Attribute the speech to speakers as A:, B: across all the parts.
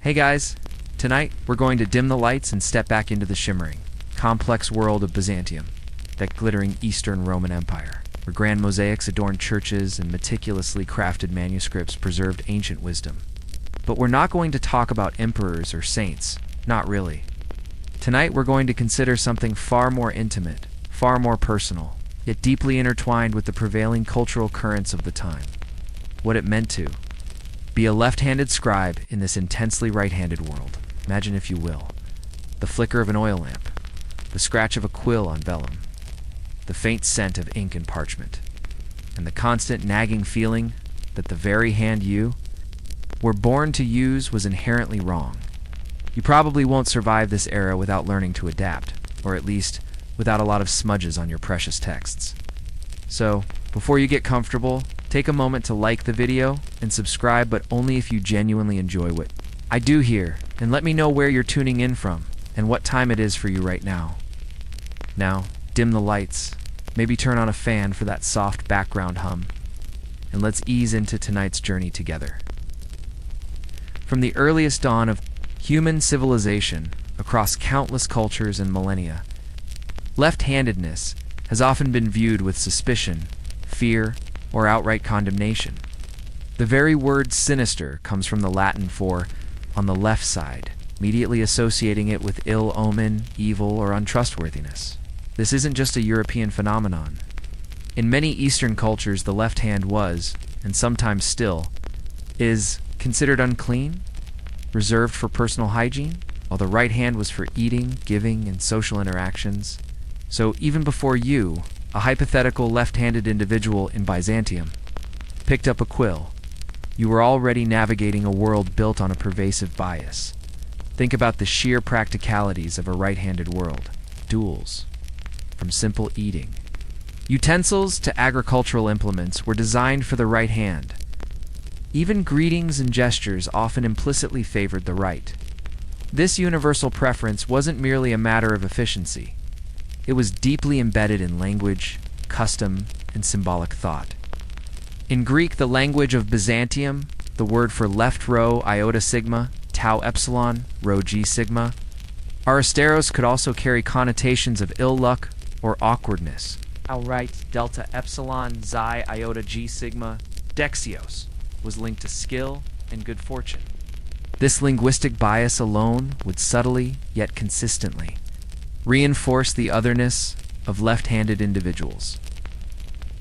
A: Hey guys, tonight we're going to dim the lights and step back into the shimmering, complex world of Byzantium, that glittering Eastern Roman Empire, where grand mosaics adorned churches and meticulously crafted manuscripts preserved ancient wisdom. But we're not going to talk about emperors or saints, not really. Tonight we're going to consider something far more intimate, far more personal, yet deeply intertwined with the prevailing cultural currents of the time. What it meant to be a left-handed scribe in this intensely right-handed world. Imagine, if you will, the flicker of an oil lamp, the scratch of a quill on vellum, the faint scent of ink and parchment, and the constant nagging feeling that the very hand you were born to use was inherently wrong. You probably won't survive this era without learning to adapt, or at least without a lot of smudges on your precious texts. So, before you get comfortable, take a moment to like the video and subscribe, but only if you genuinely enjoy what I do here, and let me know where you're tuning in from and what time it is for you right now. Now, dim the lights, maybe turn on a fan for that soft background hum, and let's ease into tonight's journey together. From the earliest dawn of human civilization across countless cultures and millennia, left-handedness has often been viewed with suspicion, fear, or outright condemnation. The very word sinister comes from the Latin for on the left side, immediately associating it with ill omen, evil, or untrustworthiness. This isn't just a European phenomenon. In many Eastern cultures, the left hand was, and sometimes still, is considered unclean, reserved for personal hygiene, while the right hand was for eating, giving, and social interactions. So even before you, a hypothetical left-handed individual in Byzantium, picked up a quill, you were already navigating a world built on a pervasive bias. Think about the sheer practicalities of a right-handed world. Duels, from simple eating. Utensils to agricultural implements were designed for the right hand. Even greetings and gestures often implicitly favored the right. This universal preference wasn't merely a matter of efficiency. It was deeply embedded in language, custom, and symbolic thought. In Greek, the language of Byzantium, the word for left row iota sigma, tau epsilon, rho g sigma, aristeros could also carry connotations of ill luck or awkwardness. Outright delta epsilon xi iota g sigma, dexios, was linked to skill and good fortune. This linguistic bias alone would subtly, yet consistently, reinforce the otherness of left-handed individuals.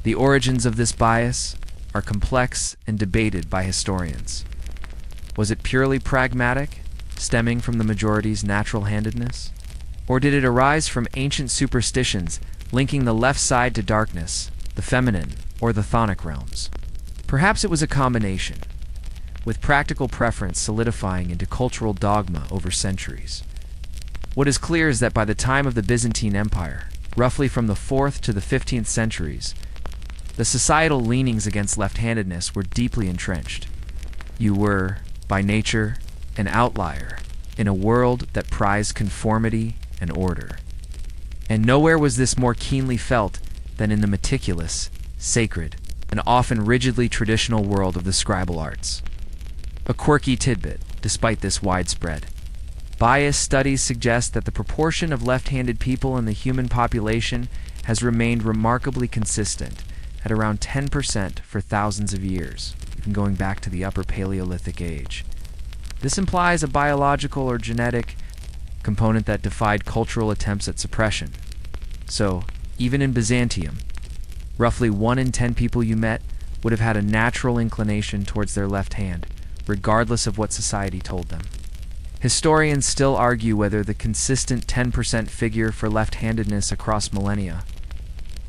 A: The origins of this bias are complex and debated by historians. Was it purely pragmatic, stemming from the majority's natural-handedness? Or did it arise from ancient superstitions linking the left side to darkness, the feminine, or the chthonic realms? Perhaps it was a combination, with practical preference solidifying into cultural dogma over centuries. What is clear is that by the time of the Byzantine Empire, roughly from the 4th to the 15th centuries, the societal leanings against left-handedness were deeply entrenched. You were, by nature, an outlier in a world that prized conformity and order. And nowhere was this more keenly felt than in the meticulous, sacred, and often rigidly traditional world of the scribal arts. A quirky tidbit, despite this widespread bias, studies suggest that the proportion of left-handed people in the human population has remained remarkably consistent at around 10% for thousands of years, even going back to the Upper Paleolithic age. This implies a biological or genetic component that defied cultural attempts at suppression. So, even in Byzantium, roughly 1 in 10 people you met would have had a natural inclination towards their left hand, regardless of what society told them. Historians still argue whether the consistent 10% figure for left-handedness across millennia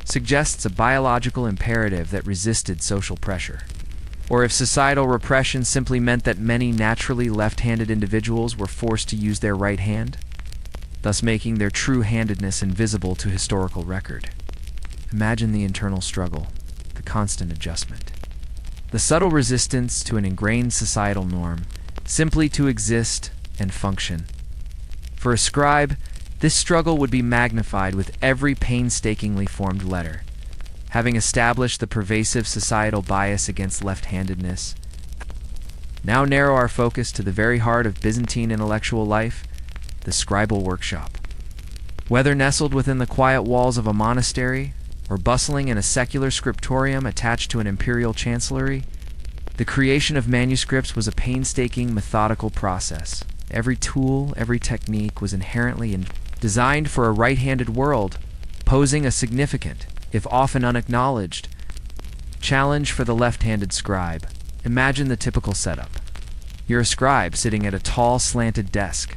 A: suggests a biological imperative that resisted social pressure, or if societal repression simply meant that many naturally left-handed individuals were forced to use their right hand, thus making their true-handedness invisible to historical record. Imagine the internal struggle, the constant adjustment, the subtle resistance to an ingrained societal norm, simply to exist and function. For a scribe, this struggle would be magnified with every painstakingly formed letter. Having established the pervasive societal bias against left-handedness, Now narrow our focus to the very heart of Byzantine intellectual life, the scribal workshop. Whether nestled within the quiet walls of a monastery or bustling in a secular scriptorium attached to an imperial chancellery, the creation of manuscripts was a painstaking, methodical process. Every tool, every technique was inherently designed for a right-handed world, posing a significant, if often unacknowledged, challenge for the left-handed scribe. Imagine the typical setup. You're a scribe sitting at a tall, slanted desk,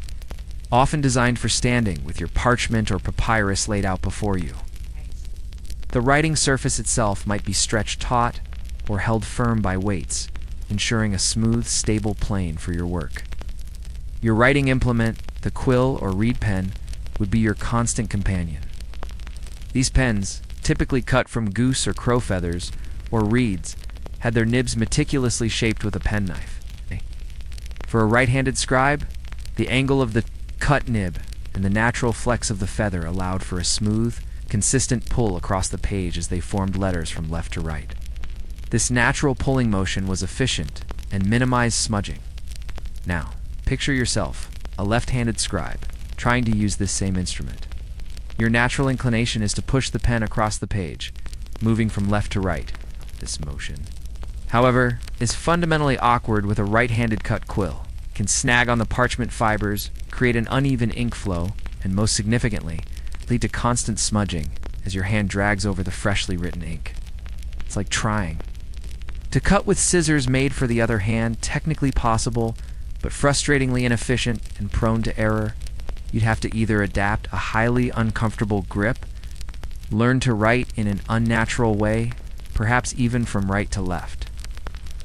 A: often designed for standing, with your parchment or papyrus laid out before you. The writing surface itself might be stretched taut or held firm by weights, ensuring a smooth, stable plane for your work. Your writing implement, the quill or reed pen, would be your constant companion. These pens, typically cut from goose or crow feathers or reeds, had their nibs meticulously shaped with a penknife. For a right-handed scribe, the angle of the cut nib and the natural flex of the feather allowed for a smooth, consistent pull across the page as they formed letters from left to right. This natural pulling motion was efficient and minimized smudging. Now, picture yourself, a left-handed scribe, trying to use this same instrument. Your natural inclination is to push the pen across the page, moving from left to right. This motion, however, is fundamentally awkward with a right-handed cut quill. It can snag on the parchment fibers, create an uneven ink flow, and most significantly, lead to constant smudging as your hand drags over the freshly written ink. It's like trying. To cut with scissors made for the other hand, technically possible, but frustratingly inefficient and prone to error, you'd have to either adapt a highly uncomfortable grip, learn to write in an unnatural way, perhaps even from right to left.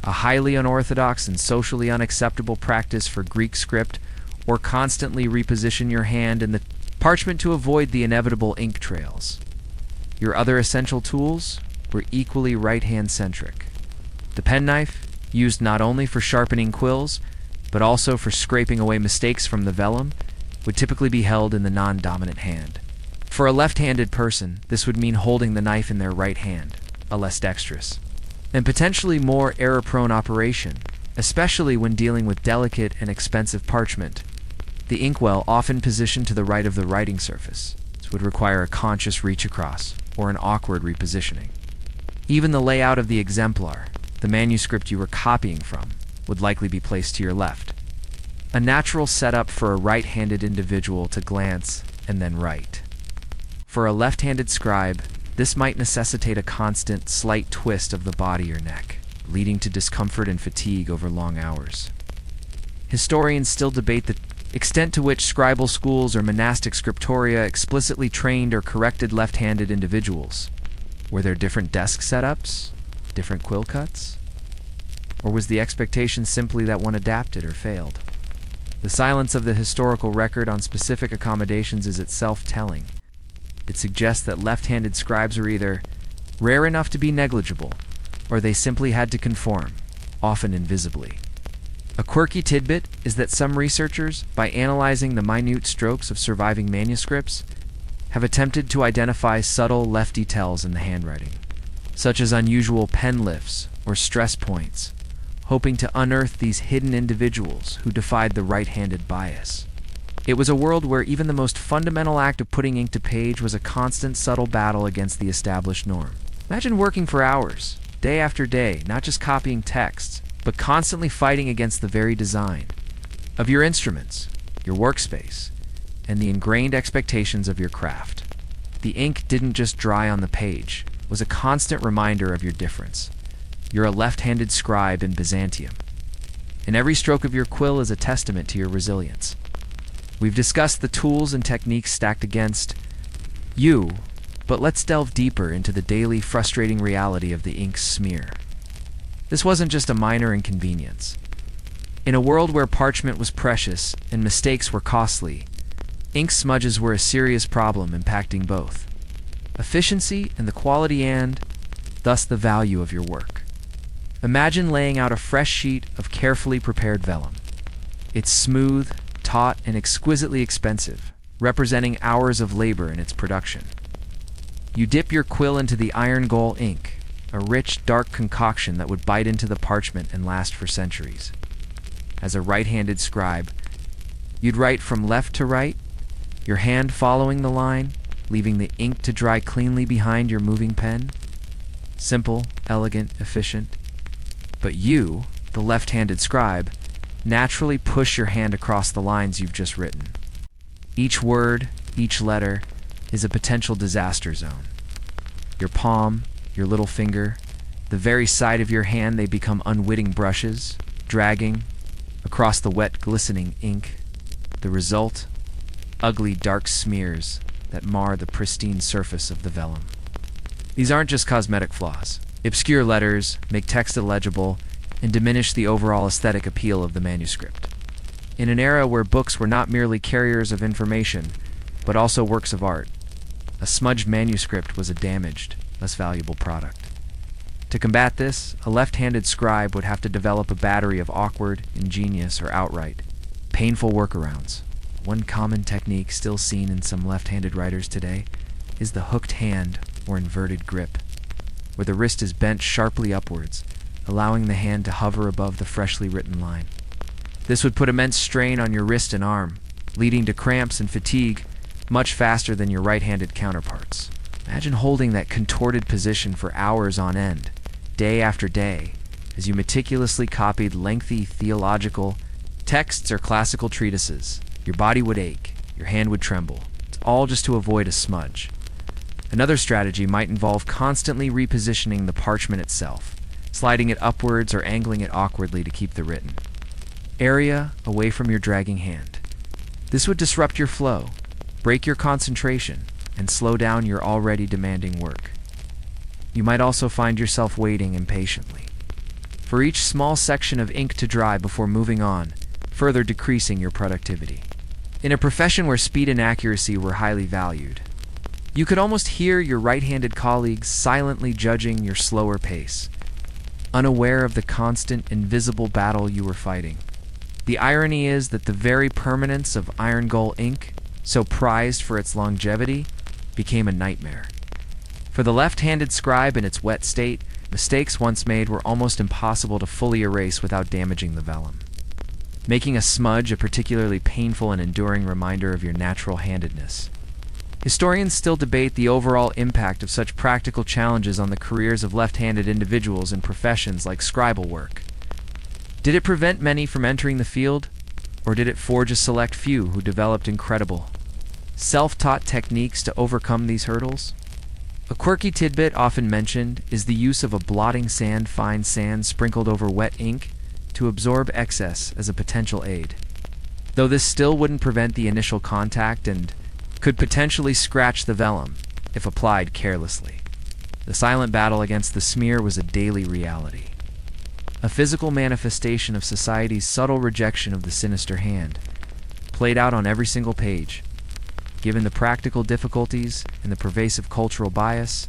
A: A highly unorthodox and socially unacceptable practice for Greek script, or constantly reposition your hand in the parchment to avoid the inevitable ink trails. Your other essential tools were equally right-hand centric. The penknife, used not only for sharpening quills, but also for scraping away mistakes from the vellum, would typically be held in the non-dominant hand. For a left-handed person, this would mean holding the knife in their right hand, a less dexterous and potentially more error-prone operation, especially when dealing with delicate and expensive parchment. The inkwell, often positioned to the right of the writing surface, would require a conscious reach across or an awkward repositioning. Even the layout of the exemplar, the manuscript you were copying from, would likely be placed to your left. A natural setup for a right-handed individual to glance and then write. For a left-handed scribe, this might necessitate a constant, slight twist of the body or neck, leading to discomfort and fatigue over long hours. Historians still debate the extent to which scribal schools or monastic scriptoria explicitly trained or corrected left-handed individuals. Were there different desk setups, different quill cuts? Or was the expectation simply that one adapted or failed? The silence of the historical record on specific accommodations is itself telling. It suggests that left-handed scribes were either rare enough to be negligible, or they simply had to conform, often invisibly. A quirky tidbit is that some researchers, by analyzing the minute strokes of surviving manuscripts, have attempted to identify subtle left details in the handwriting, such as unusual pen lifts or stress points, hoping to unearth these hidden individuals who defied the right-handed bias. It was a world where even the most fundamental act of putting ink to page was a constant, subtle battle against the established norm. Imagine working for hours, day after day, not just copying texts, but constantly fighting against the very design of your instruments, your workspace, and the ingrained expectations of your craft. The ink didn't just dry on the page, it was a constant reminder of your difference. You're a left-handed scribe in Byzantium, and every stroke of your quill is a testament to your resilience. We've discussed the tools and techniques stacked against you, but let's delve deeper into the daily frustrating reality of the ink's smear. This wasn't just a minor inconvenience. In a world where parchment was precious and mistakes were costly, ink smudges were a serious problem impacting both efficiency and the quality and, thus, the value of your work. Imagine laying out a fresh sheet of carefully prepared vellum. It's smooth, taut, and exquisitely expensive, representing hours of labor in its production. You dip your quill into the iron gall ink, a rich, dark concoction that would bite into the parchment and last for centuries. as a right-handed scribe. You'd write from left to right, your hand following the line, leaving the ink to dry cleanly behind your moving pen. Simple, elegant, efficient. But you, the left-handed scribe, naturally push your hand across the lines you've just written. Each word, each letter, is a potential disaster zone. Your palm, your little finger, the very side of your hand, they become unwitting brushes, dragging across the wet, glistening ink. The result? Ugly, dark smears that mar the pristine surface of the vellum. These aren't just cosmetic flaws. Obscure letters, make text illegible, and diminish the overall aesthetic appeal of the manuscript. In an era where books were not merely carriers of information, but also works of art, a smudged manuscript was a damaged, less valuable product. To combat this, a left-handed scribe would have to develop a battery of awkward, ingenious, or outright painful workarounds. One common technique still seen in some left-handed writers today is the hooked hand or inverted grip, where the wrist is bent sharply upwards, allowing the hand to hover above the freshly written line. This would put immense strain on your wrist and arm, leading to cramps and fatigue much faster than your right-handed counterparts. Imagine holding that contorted position for hours on end, day after day, as you meticulously copied lengthy theological texts or classical treatises. Your body would ache, your hand would tremble. It's all just to avoid a smudge. Another strategy might involve constantly repositioning the parchment itself, sliding it upwards or angling it awkwardly to keep the written area away from your dragging hand. This would disrupt your flow, break your concentration, and slow down your already demanding work. You might also find yourself waiting impatiently for each small section of ink to dry before moving on, further decreasing your productivity. In a profession where speed and accuracy were highly valued, you could almost hear your right-handed colleagues silently judging your slower pace, unaware of the constant, invisible battle you were fighting. The irony is that the very permanence of iron gall ink, so prized for its longevity, became a nightmare. For the left-handed scribe in its wet state, mistakes once made were almost impossible to fully erase without damaging the vellum, making a smudge a particularly painful and enduring reminder of your natural handedness. Historians still debate the overall impact of such practical challenges on the careers of left-handed individuals in professions like scribal work. Did it prevent many from entering the field, or did it forge a select few who developed incredible, self-taught techniques to overcome these hurdles? A quirky tidbit often mentioned is the use of a blotting sand, fine sand sprinkled over wet ink to absorb excess as a potential aid. Though this still wouldn't prevent the initial contact and could potentially scratch the vellum if applied carelessly. The silent battle against the smear was a daily reality, a physical manifestation of society's subtle rejection of the sinister hand, played out on every single page. Given the practical difficulties and the pervasive cultural bias,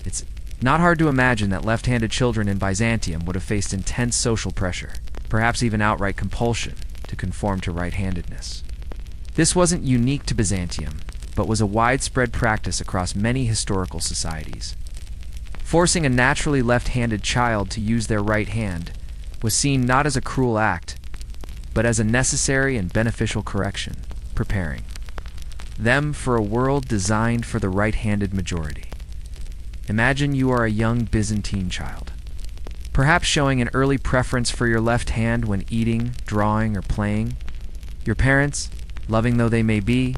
A: it's not hard to imagine that left-handed children in Byzantium would have faced intense social pressure, perhaps even outright compulsion, to conform to right-handedness. This wasn't unique to Byzantium, but was a widespread practice across many historical societies. Forcing a naturally left-handed child to use their right hand was seen not as a cruel act, but as a necessary and beneficial correction, preparing them for a world designed for the right-handed majority. Imagine you are a young Byzantine child, perhaps showing an early preference for your left hand when eating, drawing, or playing. Your parents, loving though they may be,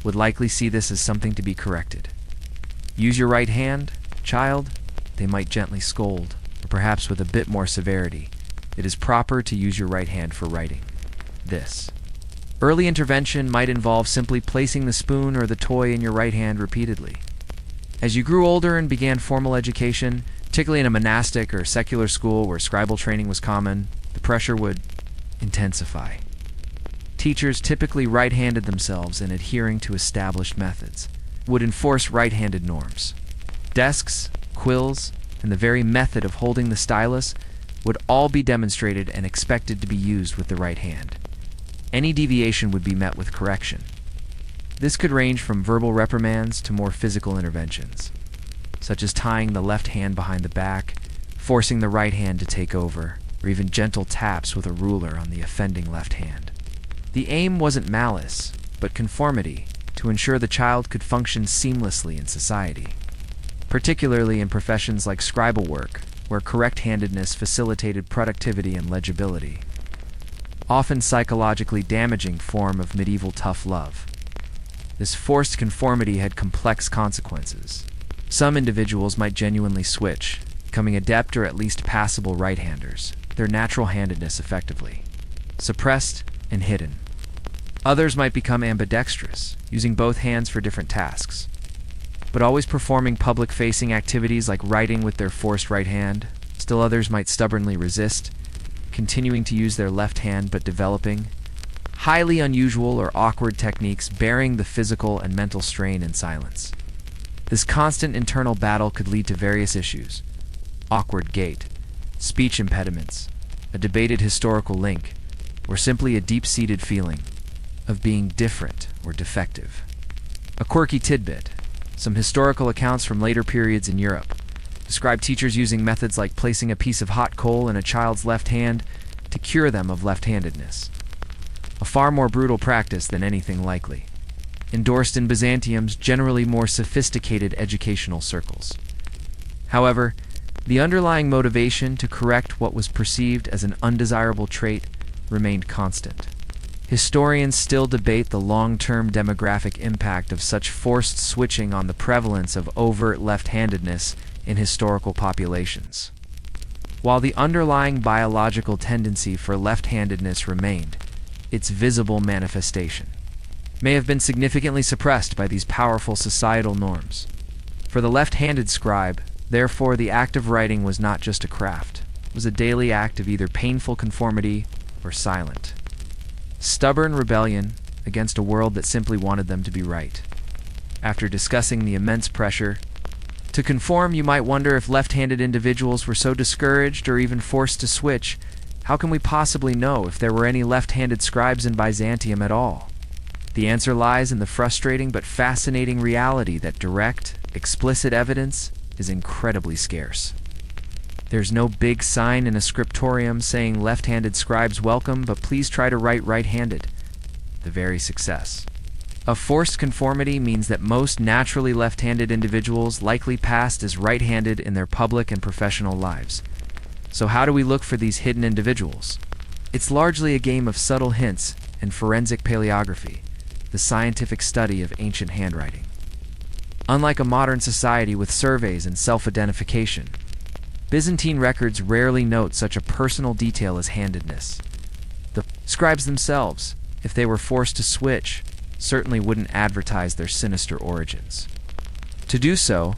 A: would likely see this as something to be corrected. Use your right hand, child, they might gently scold, or perhaps with a bit more severity. It is proper to use your right hand for writing. This early intervention might involve simply placing the spoon or the toy in your right hand repeatedly. As you grew older and began formal education, particularly in a monastic or secular school where scribal training was common, the pressure would intensify. Teachers, typically right-handed themselves and adhering to established methods, would enforce right-handed norms. Desks, quills, and the very method of holding the stylus would all be demonstrated and expected to be used with the right hand. Any deviation would be met with correction. This could range from verbal reprimands to more physical interventions, such as tying the left hand behind the back, forcing the right hand to take over, or even gentle taps with a ruler on the offending left hand. The aim wasn't malice, but conformity, to ensure the child could function seamlessly in society, particularly in professions like scribal work, where correct-handedness facilitated productivity and legibility. Often psychologically damaging form of medieval tough love. This forced conformity had complex consequences. Some individuals might genuinely switch, becoming adept or at least passable right-handers, their natural handedness effectively suppressed and hidden. Others might become ambidextrous, using both hands for different tasks, but always performing public-facing activities like writing with their forced right hand. Still others might stubbornly resist, continuing to use their left hand but developing highly unusual or awkward techniques, bearing the physical and mental strain in silence. This constant internal battle could lead to various issues: awkward gait, speech impediments, a debated historical link, or simply a deep-seated feeling of being different or defective. A quirky tidbit: some historical accounts from later periods in Europe describe teachers using methods like placing a piece of hot coal in a child's left hand to cure them of left-handedness. A far more brutal practice than anything likely, endorsed in Byzantium's generally more sophisticated educational circles. However, the underlying motivation to correct what was perceived as an undesirable trait remained constant. Historians still debate the long-term demographic impact of such forced switching on the prevalence of overt left-handedness in historical populations. While the underlying biological tendency for left-handedness remained, its visible manifestation may have been significantly suppressed by these powerful societal norms. For the left-handed scribe, therefore, the act of writing was not just a craft. It was a daily act of either painful conformity or silent, stubborn rebellion against a world that simply wanted them to be right. After discussing the immense pressure to conform, you might wonder if left-handed individuals were so discouraged or even forced to switch. How can we possibly know if there were any left-handed scribes in Byzantium at all? The answer lies in the frustrating but fascinating reality that direct, explicit evidence is incredibly scarce. There's no big sign in a scriptorium saying left-handed scribes welcome, but please try to write right-handed. The very success of forced conformity means that most naturally left-handed individuals likely passed as right-handed in their public and professional lives. So how do we look for these hidden individuals? It's largely a game of subtle hints and forensic paleography, the scientific study of ancient handwriting. Unlike a modern society with surveys and self-identification, Byzantine records rarely note such a personal detail as handedness. The scribes themselves, if they were forced to switch, certainly wouldn't advertise their sinister origins. To do so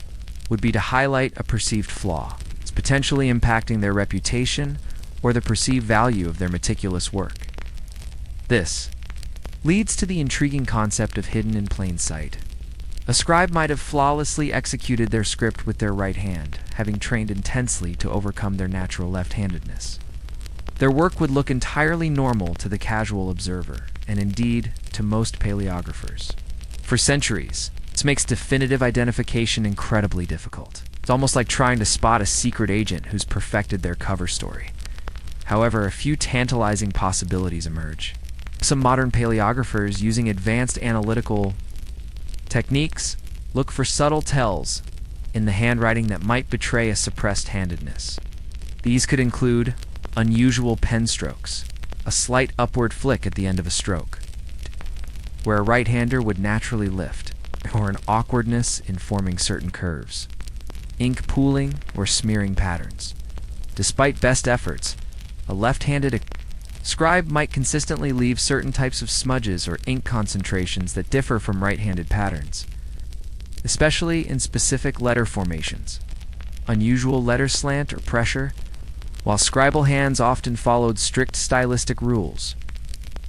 A: would be to highlight a perceived flaw, as potentially impacting their reputation or the perceived value of their meticulous work. This leads to the intriguing concept of hidden in plain sight. A scribe might have flawlessly executed their script with their right hand, having trained intensely to overcome their natural left-handedness. Their work would look entirely normal to the casual observer, and indeed to most paleographers. For centuries, this makes definitive identification incredibly difficult. It's almost like trying to spot a secret agent who's perfected their cover story. However, a few tantalizing possibilities emerge. Some modern paleographers, using advanced analytical techniques, look for subtle tells in the handwriting that might betray a suppressed handedness. These could include unusual pen strokes, a slight upward flick at the end of a stroke, where a right-hander would naturally lift, or an awkwardness in forming certain curves, ink pooling or smearing patterns. Despite best efforts, a left-handed scribe might consistently leave certain types of smudges or ink concentrations that differ from right-handed patterns, especially in specific letter formations, unusual letter slant or pressure, while scribal hands often followed strict stylistic rules.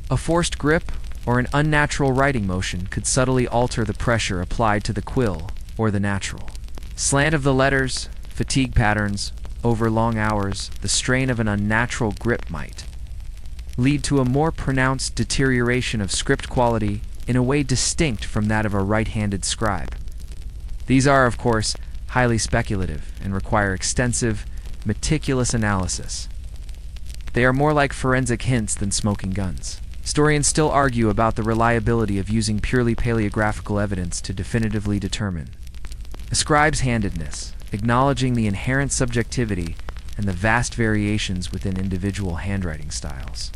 A: A forced grip or an unnatural writing motion could subtly alter the pressure applied to the quill or the natural slant of the letters. Fatigue patterns over long hours, the strain of an unnatural grip might lead to a more pronounced deterioration of script quality in a way distinct from that of a right-handed scribe. These are, of course, highly speculative and require extensive, meticulous analysis. They are more like forensic hints than smoking guns. Historians still argue about the reliability of using purely paleographical evidence to definitively determine a scribe's handedness, acknowledging the inherent subjectivity and the vast variations within individual handwriting styles.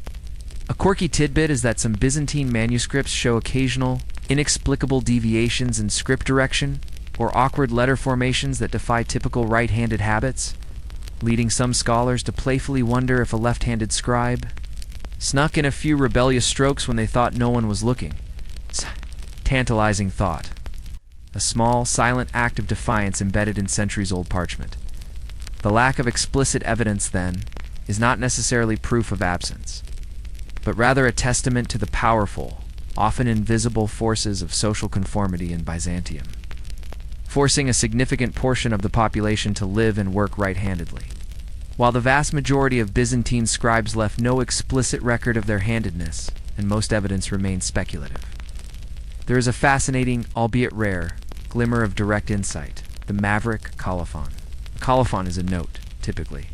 A: A quirky tidbit is that some Byzantine manuscripts show occasional, inexplicable deviations in script direction or awkward letter formations that defy typical right-handed habits, leading some scholars to playfully wonder if a left-handed scribe snuck in a few rebellious strokes when they thought no one was looking. Tantalizing thought. A small, silent act of defiance embedded in centuries-old parchment. The lack of explicit evidence, then, is not necessarily proof of absence, but rather a testament to the powerful, often invisible forces of social conformity in Byzantium, forcing a significant portion of the population to live and work right-handedly. While the vast majority of Byzantine scribes left no explicit record of their handedness, and most evidence remains speculative, there is a fascinating, albeit rare, glimmer of direct insight: the maverick colophon. A colophon is a note, typically,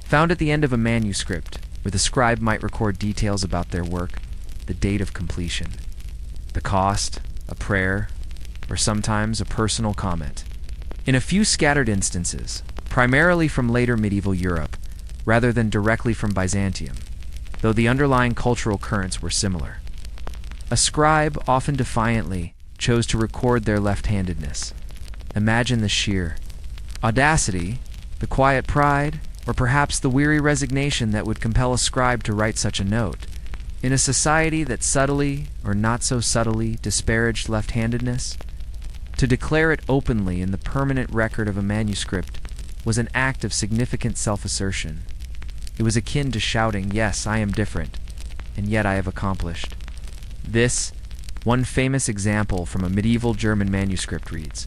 A: found at the end of a manuscript, where the scribe might record details about their work, the date of completion, the cost, a prayer, or sometimes a personal comment. In a few scattered instances, primarily from later medieval Europe, rather than directly from Byzantium, though the underlying cultural currents were similar, a scribe, often defiantly, chose to record their left-handedness. Imagine the sheer audacity, the quiet pride, or perhaps the weary resignation that would compel a scribe to write such a note. In a society that subtly, or not so subtly, disparaged left-handedness, to declare it openly in the permanent record of a manuscript was an act of significant self-assertion. It was akin to shouting, "Yes, I am different, and yet I have accomplished." This, one famous example from a medieval German manuscript reads,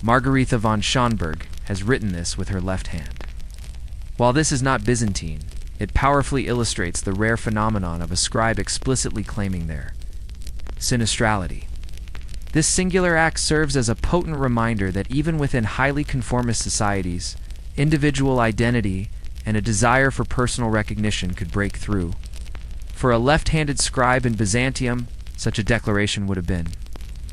A: "Margaretha von Schönberg has written this with her left hand." While this is not Byzantine, it powerfully illustrates the rare phenomenon of a scribe explicitly claiming their sinistrality. This singular act serves as a potent reminder that even within highly conformist societies, individual identity and a desire for personal recognition could break through. For a left-handed scribe in Byzantium, such a declaration would have been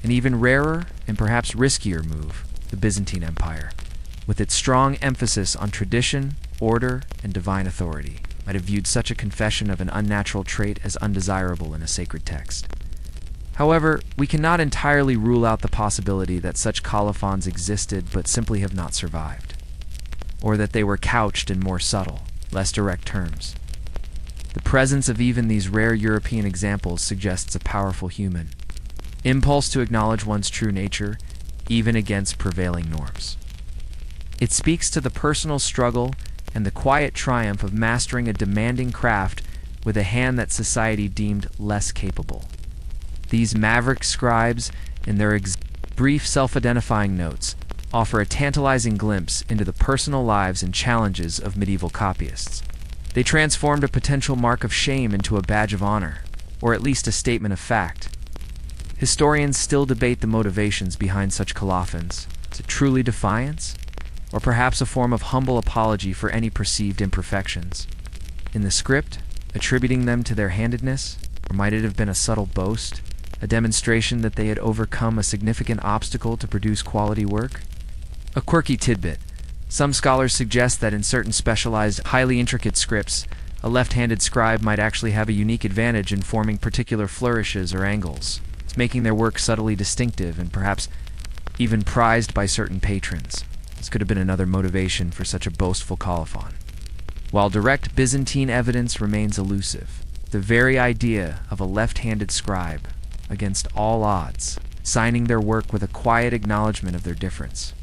A: an even rarer and perhaps riskier move. The Byzantine Empire, with its strong emphasis on tradition, order, and divine authority, might have viewed such a confession of an unnatural trait as undesirable in a sacred text. However, we cannot entirely rule out the possibility that such colophons existed but simply have not survived, or that they were couched in more subtle, less direct terms. The presence of even these rare European examples suggests a powerful human impulse to acknowledge one's true nature, even against prevailing norms. It speaks to the personal struggle and the quiet triumph of mastering a demanding craft with a hand that society deemed less capable. These maverick scribes, in their brief self-identifying notes, offer a tantalizing glimpse into the personal lives and challenges of medieval copyists. They transformed a potential mark of shame into a badge of honor, or at least a statement of fact. Historians still debate the motivations behind such colophons. Is it truly defiance? Or perhaps a form of humble apology for any perceived imperfections in the script, attributing them to their handedness? Or might it have been a subtle boast, a demonstration that they had overcome a significant obstacle to produce quality work? A quirky tidbit. Some scholars suggest that in certain specialized, highly intricate scripts, a left-handed scribe might actually have a unique advantage in forming particular flourishes or angles, making their work subtly distinctive and perhaps even prized by certain patrons. This could have been another motivation for such a boastful colophon. While direct Byzantine evidence remains elusive, the very idea of a left-handed scribe, against all odds, signing their work with a quiet acknowledgement of their difference,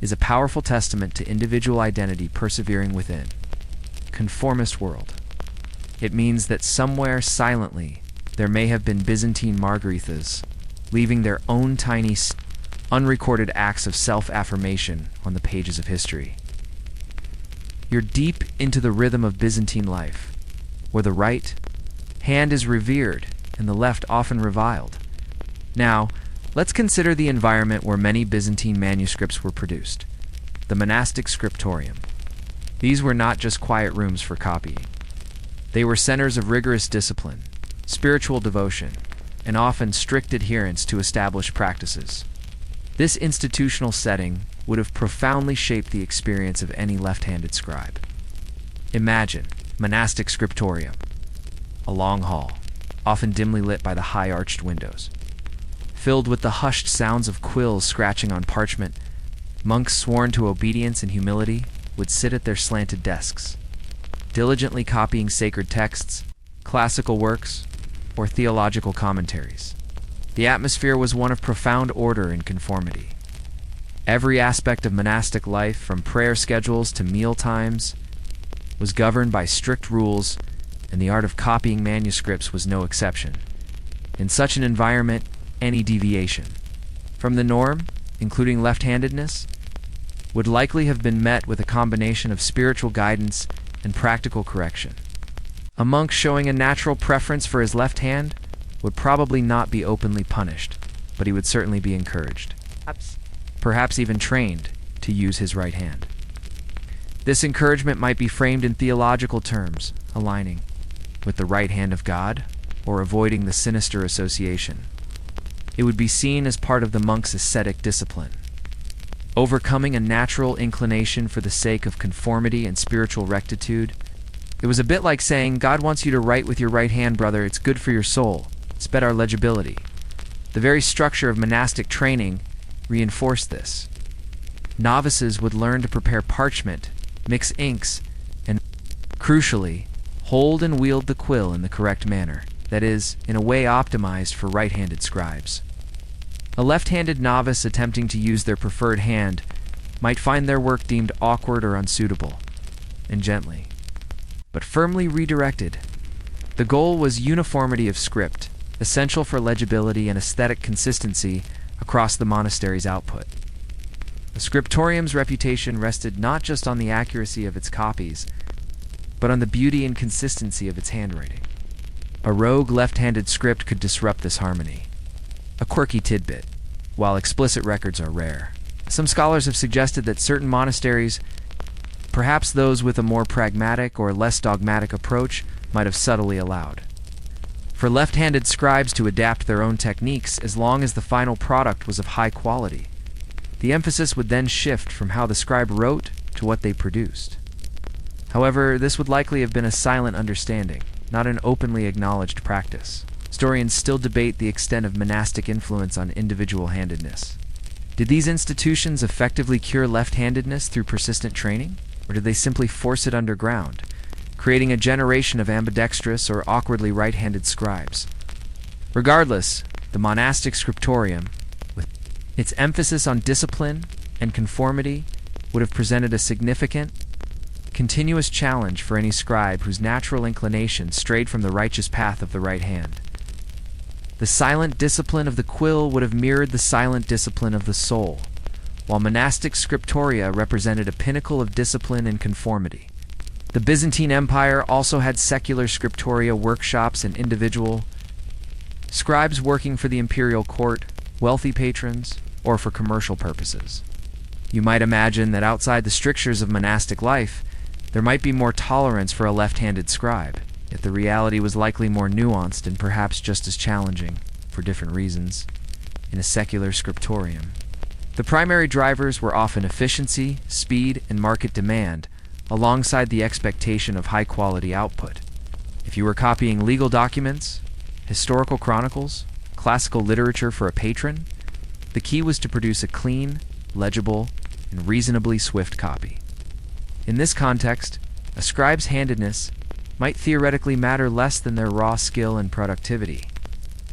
A: is a powerful testament to individual identity persevering within a conformist world. It means that somewhere silently there may have been Byzantine Margarethas, leaving their own tiny, unrecorded acts of self-affirmation on the pages of history. You're deep into the rhythm of Byzantine life, where the right hand is revered and the left often reviled. Now, let's consider the environment where many Byzantine manuscripts were produced: the monastic scriptorium. These were not just quiet rooms for copying. They were centers of rigorous discipline, spiritual devotion, and often strict adherence to established practices. This institutional setting would have profoundly shaped the experience of any left-handed scribe. Imagine monastic scriptorium, a long hall, often dimly lit by the high arched windows. Filled with the hushed sounds of quills scratching on parchment, monks sworn to obedience and humility would sit at their slanted desks, diligently copying sacred texts, classical works, or theological commentaries. The atmosphere was one of profound order and conformity. Every aspect of monastic life, from prayer schedules to meal times, was governed by strict rules, and the art of copying manuscripts was no exception. In such an environment, any deviation from the norm, including left-handedness, would likely have been met with a combination of spiritual guidance and practical correction. A monk showing a natural preference for his left hand would probably not be openly punished, but he would certainly be encouraged, perhaps even trained, to use his right hand. This encouragement might be framed in theological terms, aligning with the right hand of God or avoiding the sinister association. It would be seen as part of the monk's ascetic discipline, overcoming a natural inclination for the sake of conformity and spiritual rectitude. It was a bit like saying, God wants you to write with your right hand, brother. It's good for your soul. It's better legibility. The very structure of monastic training reinforced this. Novices would learn to prepare parchment, mix inks, and, crucially, hold and wield the quill in the correct manner, that is, in a way optimized for right-handed scribes. A left-handed novice attempting to use their preferred hand might find their work deemed awkward or unsuitable, and gently, but firmly redirected. The goal was uniformity of script, essential for legibility and aesthetic consistency across the monastery's output. The scriptorium's reputation rested not just on the accuracy of its copies, but on the beauty and consistency of its handwriting. A rogue left-handed script could disrupt this harmony. A quirky tidbit, while explicit records are rare. Some scholars have suggested that certain monasteries, perhaps those with a more pragmatic or less dogmatic approach, might have subtly allowed for left-handed scribes to adapt their own techniques as long as the final product was of high quality. The emphasis would then shift from how the scribe wrote to what they produced. However, this would likely have been a silent understanding, not an openly acknowledged practice. Historians still debate the extent of monastic influence on individual handedness. Did these institutions effectively cure left-handedness through persistent training, or did they simply force it underground, creating a generation of ambidextrous or awkwardly right-handed scribes? Regardless, the monastic scriptorium, with its emphasis on discipline and conformity, would have presented a significant, continuous challenge for any scribe whose natural inclination strayed from the righteous path of the right hand. The silent discipline of the quill would have mirrored the silent discipline of the soul, while monastic scriptoria represented a pinnacle of discipline and conformity. The Byzantine Empire also had secular scriptoria workshops and individual scribes working for the imperial court, wealthy patrons, or for commercial purposes. You might imagine that outside the strictures of monastic life, there might be more tolerance for a left-handed scribe, yet the reality was likely more nuanced and perhaps just as challenging, for different reasons, in a secular scriptorium. The primary drivers were often efficiency, speed, and market demand, alongside the expectation of high-quality output. If you were copying legal documents, historical chronicles, classical literature for a patron, the key was to produce a clean, legible, and reasonably swift copy. In this context, a scribe's handedness might theoretically matter less than their raw skill and productivity.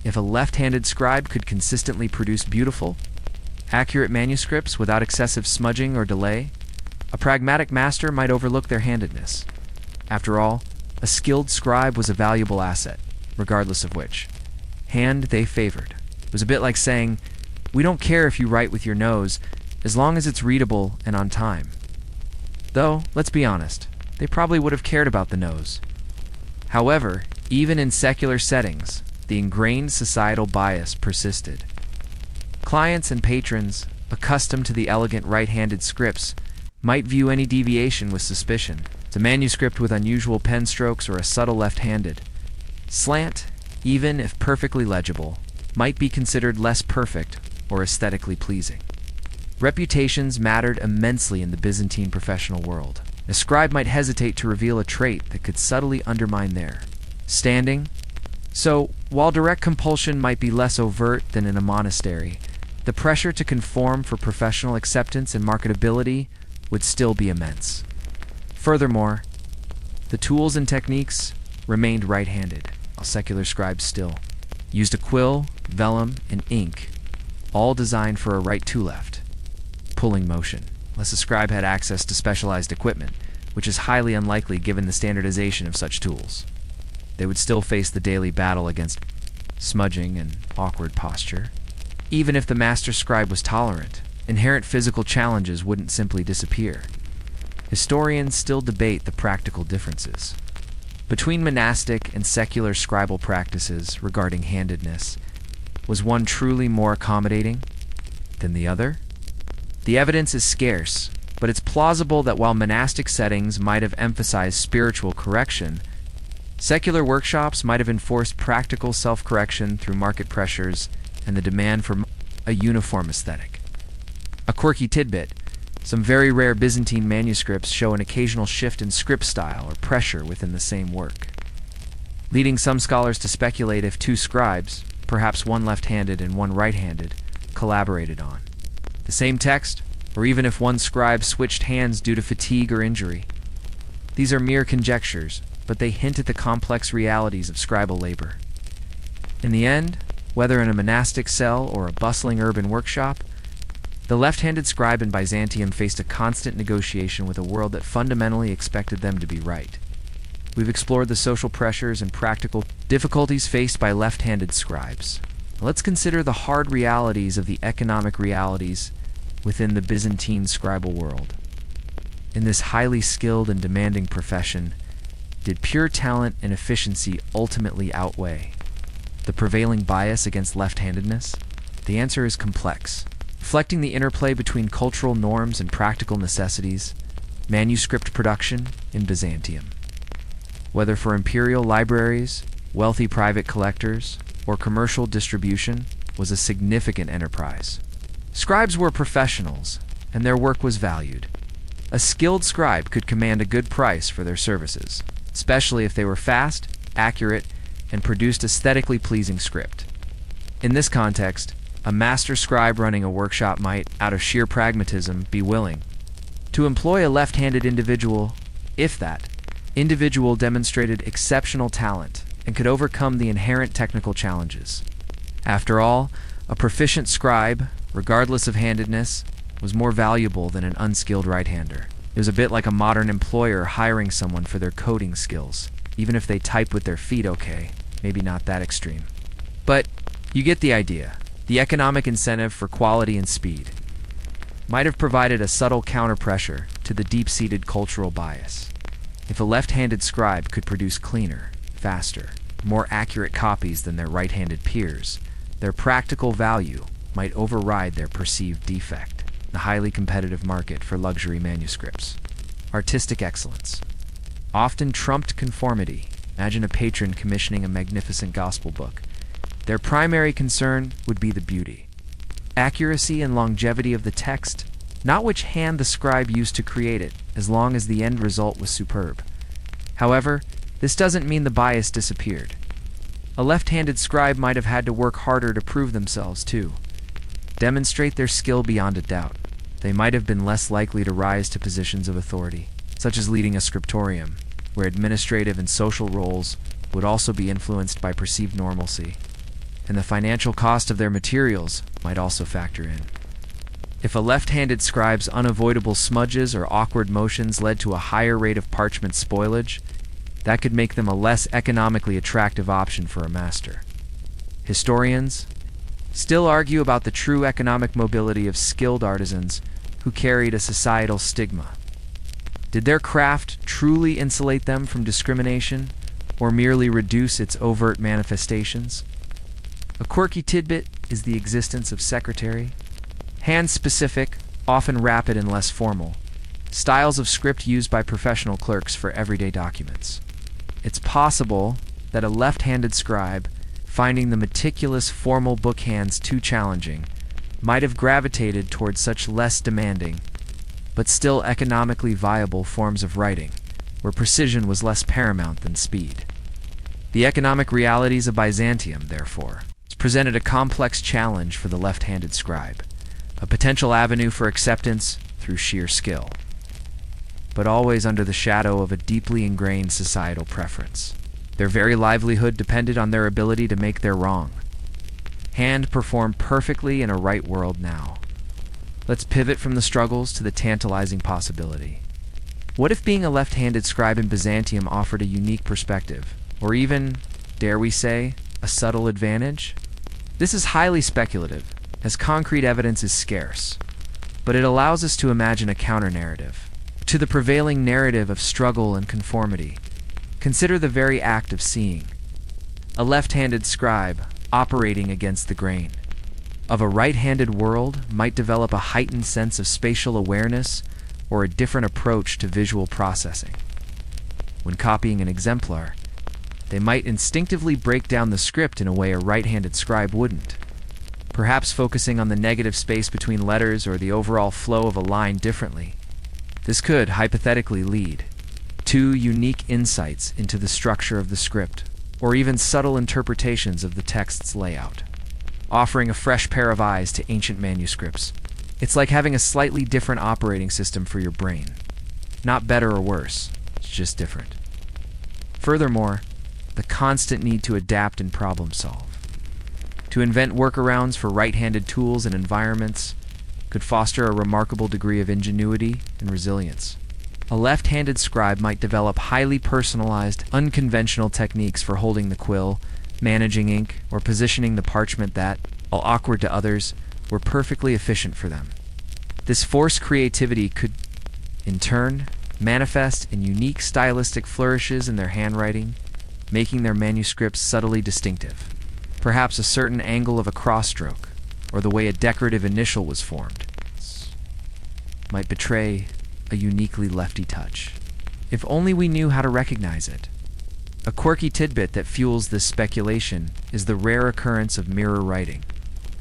A: If a left-handed scribe could consistently produce beautiful, accurate manuscripts without excessive smudging or delay, a pragmatic master might overlook their handedness. After all, a skilled scribe was a valuable asset, regardless of which hand they favored. It was a bit like saying, we don't care if you write with your nose, as long as it's readable and on time. Though, let's be honest, they probably would have cared about the nose. However, even in secular settings, the ingrained societal bias persisted. Clients and patrons, accustomed to the elegant right-handed scripts, might view any deviation with suspicion, It's a manuscript with unusual pen strokes or a subtle left-handed slant, even if perfectly legible, might be considered less perfect or aesthetically pleasing. Reputations mattered immensely in the Byzantine professional world. A scribe might hesitate to reveal a trait that could subtly undermine their standing. So, while direct compulsion might be less overt than in a monastery, the pressure to conform for professional acceptance and marketability would still be immense. Furthermore, the tools and techniques remained right-handed, while secular scribes still used a quill, vellum, and ink, all designed for a right-to-left pulling motion, unless a scribe had access to specialized equipment, which is highly unlikely given the standardization of such tools. They would still face the daily battle against smudging and awkward posture. Even if the master scribe was tolerant, inherent physical challenges wouldn't simply disappear. Historians still debate the practical differences between monastic and secular scribal practices regarding handedness. Was one truly more accommodating than the other? The evidence is scarce, but it's plausible that while monastic settings might have emphasized spiritual correction, secular workshops might have enforced practical self-correction through market pressures and the demand for a uniform aesthetic. A quirky tidbit: some very rare Byzantine manuscripts show an occasional shift in script style or pressure within the same work, leading some scholars to speculate if two scribes, perhaps one left-handed and one right-handed, collaborated on the same text, or even if one scribe switched hands due to fatigue or injury. These are mere conjectures, but they hint at the complex realities of scribal labor. In the end, whether in a monastic cell or a bustling urban workshop, the left-handed scribe in Byzantium faced a constant negotiation with a world that fundamentally expected them to be right. We've explored the social pressures and practical difficulties faced by left-handed scribes. Let's consider the hard realities of the economic realities within the Byzantine scribal world. In this highly skilled and demanding profession, did pure talent and efficiency ultimately outweigh the prevailing bias against left-handedness? The answer is complex, reflecting the interplay between cultural norms and practical necessities. Manuscript production in Byzantium, whether for imperial libraries, wealthy private collectors, or commercial distribution, was a significant enterprise. Scribes were professionals, and their work was valued. A skilled scribe could command a good price for their services, especially if they were fast, accurate, and produced aesthetically pleasing script. In this context, a master scribe running a workshop might, out of sheer pragmatism, be willing to employ a left-handed individual if that individual demonstrated exceptional talent and could overcome the inherent technical challenges. After all, a proficient scribe, regardless of handedness, was more valuable than an unskilled right-hander. It was a bit like a modern employer hiring someone for their coding skills, even if they type with their feet okay. Maybe not that extreme. But you get the idea. The economic incentive for quality and speed might have provided a subtle counter-pressure to the deep-seated cultural bias. If a left-handed scribe could produce cleaner, faster, more accurate copies than their right-handed peers, their practical value might override their perceived defect. The highly competitive market for luxury manuscripts. Artistic excellence often trumped conformity. Imagine a patron commissioning a magnificent gospel book. Their primary concern would be the beauty, accuracy, and longevity of the text, not which hand the scribe used to create it, as long as the end result was superb. However, this doesn't mean the bias disappeared. A left-handed scribe might have had to work harder to prove themselves, too. Demonstrate their skill beyond a doubt. They might have been less likely to rise to positions of authority, such as leading a scriptorium, where administrative and social roles would also be influenced by perceived normalcy, and the financial cost of their materials might also factor in. If a left-handed scribe's unavoidable smudges or awkward motions led to a higher rate of parchment spoilage, that could make them a less economically attractive option for a master. Historians still argue about the true economic mobility of skilled artisans who carried a societal stigma. Did their craft truly insulate them from discrimination, or merely reduce its overt manifestations? A quirky tidbit is the existence of secretary, hand-specific, often rapid and less formal, styles of script used by professional clerks for everyday documents. It's possible that a left-handed scribe, finding the meticulous formal book hands too challenging, might have gravitated towards such less demanding, but still economically viable forms of writing, where precision was less paramount than speed. The economic realities of Byzantium, therefore, presented a complex challenge for the left-handed scribe, a potential avenue for acceptance through sheer skill, but always under the shadow of a deeply ingrained societal preference. Their very livelihood depended on their ability to make their wrong hand perform perfectly in a right world now. Let's pivot from the struggles to the tantalizing possibility. What if being a left-handed scribe in Byzantium offered a unique perspective, or even, dare we say, a subtle advantage? This is highly speculative, as concrete evidence is scarce, but it allows us to imagine a counter-narrative to the prevailing narrative of struggle and conformity. Consider the very act of seeing. A left-handed scribe operating against the grain of a right-handed world might develop a heightened sense of spatial awareness or a different approach to visual processing. When copying an exemplar, they might instinctively break down the script in a way a right-handed scribe wouldn't, perhaps focusing on the negative space between letters or the overall flow of a line differently. This could, hypothetically, lead to unique insights into the structure of the script, or even subtle interpretations of the text's layout, offering a fresh pair of eyes to ancient manuscripts. It's like having a slightly different operating system for your brain. Not better or worse, it's just different. Furthermore, the constant need to adapt and problem solve, to invent workarounds for right-handed tools and environments, could foster a remarkable degree of ingenuity and resilience. A left-handed scribe might develop highly personalized, unconventional techniques for holding the quill, managing ink, or positioning the parchment that, while awkward to others, were perfectly efficient for them. This forced creativity could, in turn, manifest in unique stylistic flourishes in their handwriting, making their manuscripts subtly distinctive. Perhaps a certain angle of a cross-stroke, or the way a decorative initial was formed, might betray a uniquely lefty touch. If only we knew how to recognize it. A quirky tidbit that fuels this speculation is the rare occurrence of mirror writing.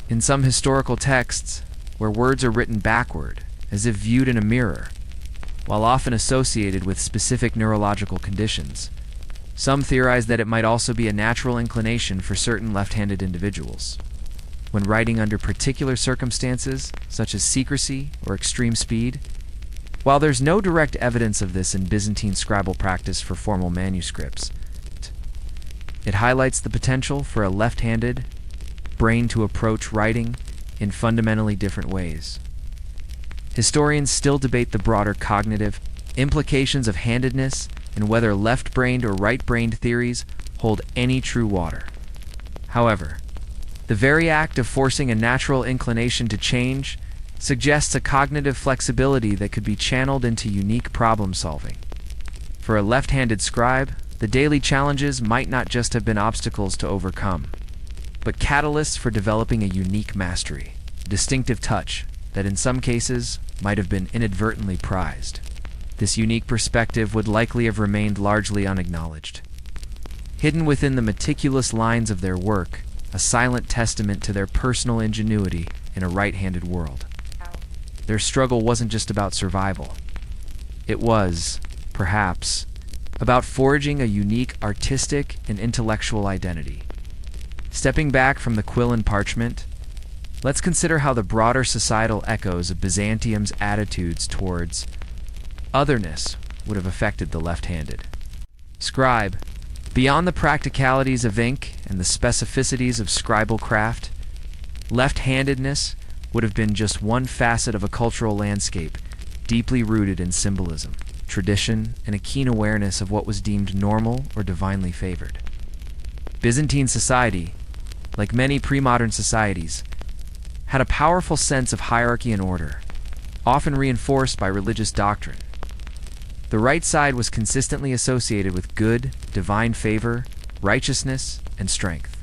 A: In some historical texts, where words are written backward, as if viewed in a mirror, while often associated with specific neurological conditions, some theorize that it might also be a natural inclination for certain left-handed individuals. When writing under particular circumstances, such as secrecy or extreme speed, while there's no direct evidence of this in Byzantine scribal practice for formal manuscripts, it highlights the potential for a left-handed brain to approach writing in fundamentally different ways. Historians still debate the broader cognitive implications of handedness and whether left-brained or right-brained theories hold any true water. However, the very act of forcing a natural inclination to change suggests a cognitive flexibility that could be channeled into unique problem-solving. For a left-handed scribe, the daily challenges might not just have been obstacles to overcome, but catalysts for developing a unique mastery, a distinctive touch that in some cases might have been inadvertently prized. This unique perspective would likely have remained largely unacknowledged, hidden within the meticulous lines of their work, a silent testament to their personal ingenuity in a right-handed world. Their struggle wasn't just about survival. It was, perhaps, about forging a unique artistic and intellectual identity. Stepping back from the quill and parchment, let's consider how the broader societal echoes of Byzantium's attitudes towards otherness would have affected the left-handed scribe. Beyond the practicalities of ink and the specificities of scribal craft, left-handedness would have been just one facet of a cultural landscape deeply rooted in symbolism, tradition, and a keen awareness of what was deemed normal or divinely favored. Byzantine society, like many pre-modern societies, had a powerful sense of hierarchy and order, often reinforced by religious doctrine. The right side was consistently associated with good, divine favor, righteousness, and strength.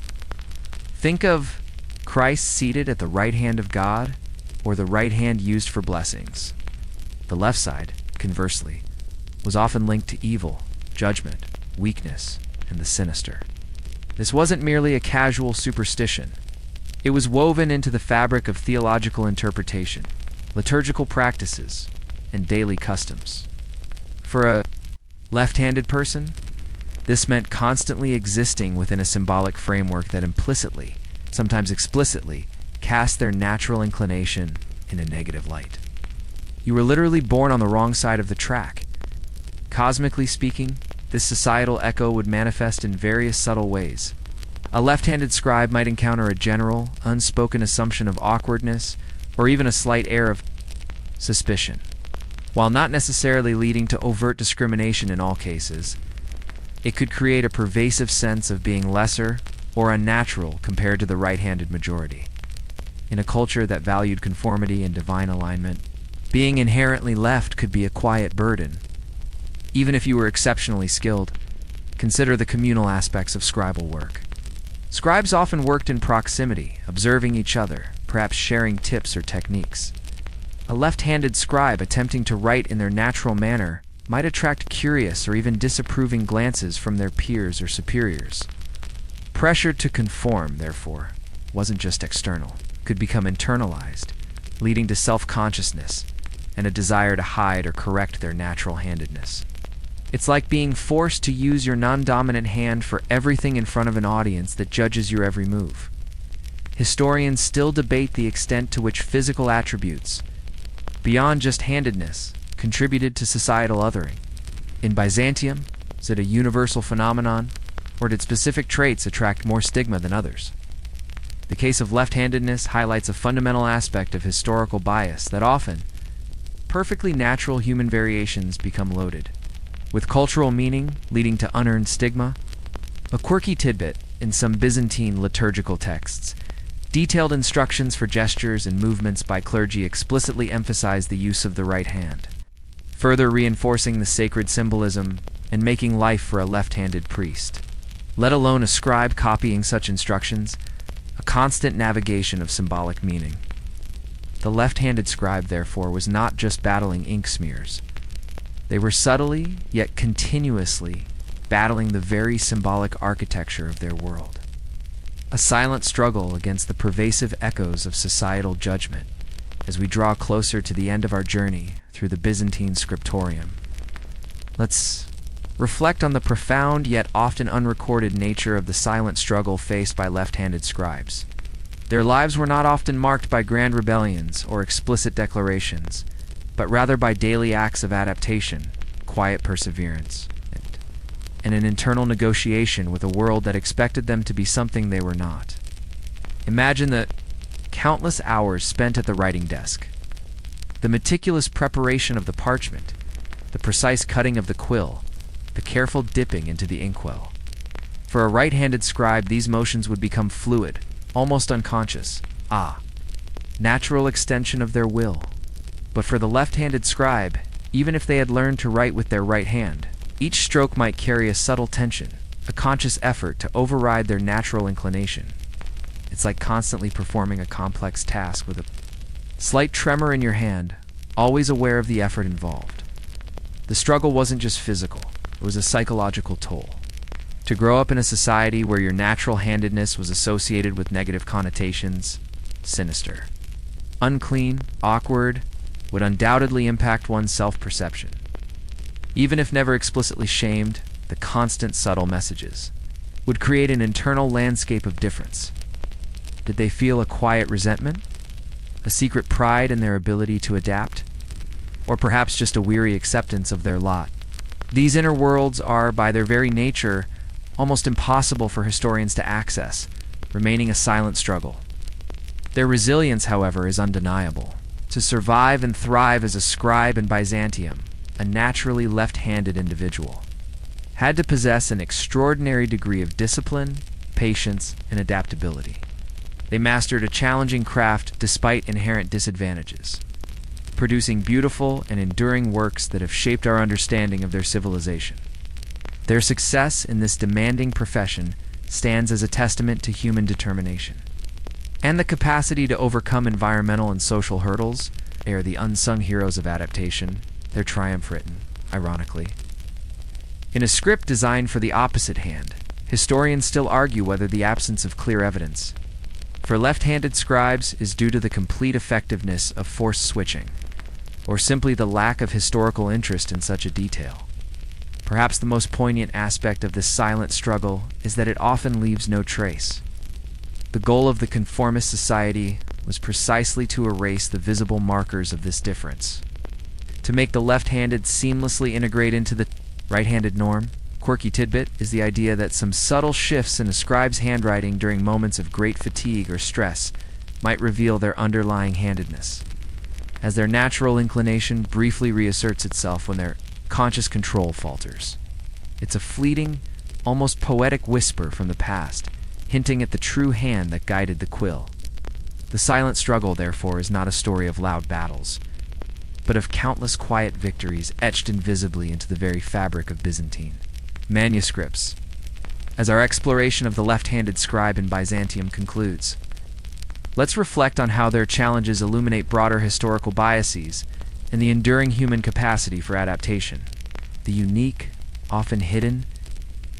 A: Think of Christ seated at the right hand of God, or the right hand used for blessings. The left side, conversely, was often linked to evil, judgment, weakness, and the sinister. This wasn't merely a casual superstition. It was woven into the fabric of theological interpretation, liturgical practices, and daily customs. For a left-handed person, this meant constantly existing within a symbolic framework that implicitly, sometimes explicitly, cast their natural inclination in a negative light. You were literally born on the wrong side of the track. Cosmically speaking, this societal echo would manifest in various subtle ways. A left-handed scribe might encounter a general, unspoken assumption of awkwardness, or even a slight air of suspicion. While not necessarily leading to overt discrimination in all cases, it could create a pervasive sense of being lesser or unnatural compared to the right-handed majority. In a culture that valued conformity and divine alignment, being inherently left could be a quiet burden. Even if you were exceptionally skilled, consider the communal aspects of scribal work. Scribes often worked in proximity, observing each other, perhaps sharing tips or techniques. A left-handed scribe attempting to write in their natural manner might attract curious or even disapproving glances from their peers or superiors. Pressure to conform, therefore, wasn't just external, could become internalized, leading to self-consciousness and a desire to hide or correct their natural handedness. It's like being forced to use your non-dominant hand for everything in front of an audience that judges your every move. Historians still debate the extent to which physical attributes, beyond just handedness, contributed to societal othering. In Byzantium, is it a universal phenomenon, or did specific traits attract more stigma than others? The case of left-handedness highlights a fundamental aspect of historical bias that often, perfectly natural human variations become loaded, with cultural meaning leading to unearned stigma. A quirky tidbit in some Byzantine liturgical texts, detailed instructions for gestures and movements by clergy explicitly emphasize the use of the right hand, further reinforcing the sacred symbolism and making life for a left-handed priest. Let alone a scribe copying such instructions, a constant navigation of symbolic meaning. The left-handed scribe, therefore, was not just battling ink smears. They were subtly, yet continuously, battling the very symbolic architecture of their world. A silent struggle against the pervasive echoes of societal judgment as we draw closer to the end of our journey through the Byzantine scriptorium. Let's reflect on the profound yet often unrecorded nature of the silent struggle faced by left-handed scribes. Their lives were not often marked by grand rebellions or explicit declarations, but rather by daily acts of adaptation, quiet perseverance, and an internal negotiation with a world that expected them to be something they were not. Imagine the countless hours spent at the writing desk, the meticulous preparation of the parchment, the precise cutting of the quill, the careful dipping into the inkwell. For a right-handed scribe, these motions would become fluid, almost unconscious, natural extension of their will. But for the left-handed scribe, even if they had learned to write with their right hand, each stroke might carry a subtle tension, a conscious effort to override their natural inclination. It's like constantly performing a complex task with a slight tremor in your hand, always aware of the effort involved. The struggle wasn't just physical, it was a psychological toll. To grow up in a society where your natural handedness was associated with negative connotations, sinister, unclean, awkward, would undoubtedly impact one's self-perception. Even if never explicitly shamed, the constant subtle messages would create an internal landscape of difference. Did they feel a quiet resentment? A secret pride in their ability to adapt? Or perhaps just a weary acceptance of their lot? These inner worlds are, by their very nature, almost impossible for historians to access, remaining a silent struggle. Their resilience, however, is undeniable. To survive and thrive as a scribe in Byzantium, a naturally left-handed individual had to possess an extraordinary degree of discipline, patience, and adaptability. They mastered a challenging craft despite inherent disadvantages, producing beautiful and enduring works that have shaped our understanding of their civilization. Their success in this demanding profession stands as a testament to human determination and the capacity to overcome environmental and social hurdles. They are the unsung heroes of adaptation, their triumph written, ironically. In a script designed for the opposite hand, historians still argue whether the absence of clear evidence for left-handed scribes is due to the complete effectiveness of forced switching, or simply the lack of historical interest in such a detail. Perhaps the most poignant aspect of this silent struggle is that it often leaves no trace. The goal of the conformist society was precisely to erase the visible markers of this difference, to make the left-handed seamlessly integrate into the right-handed norm. Quirky tidbit is the idea that some subtle shifts in a scribe's handwriting during moments of great fatigue or stress might reveal their underlying handedness, as their natural inclination briefly reasserts itself when their conscious control falters. It's a fleeting, almost poetic whisper from the past, hinting at the true hand that guided the quill. The silent struggle, therefore, is not a story of loud battles, but of countless quiet victories etched invisibly into the very fabric of Byzantine manuscripts. As our exploration of the left-handed scribe in Byzantium concludes, let's reflect on how their challenges illuminate broader historical biases and the enduring human capacity for adaptation. The unique, often hidden,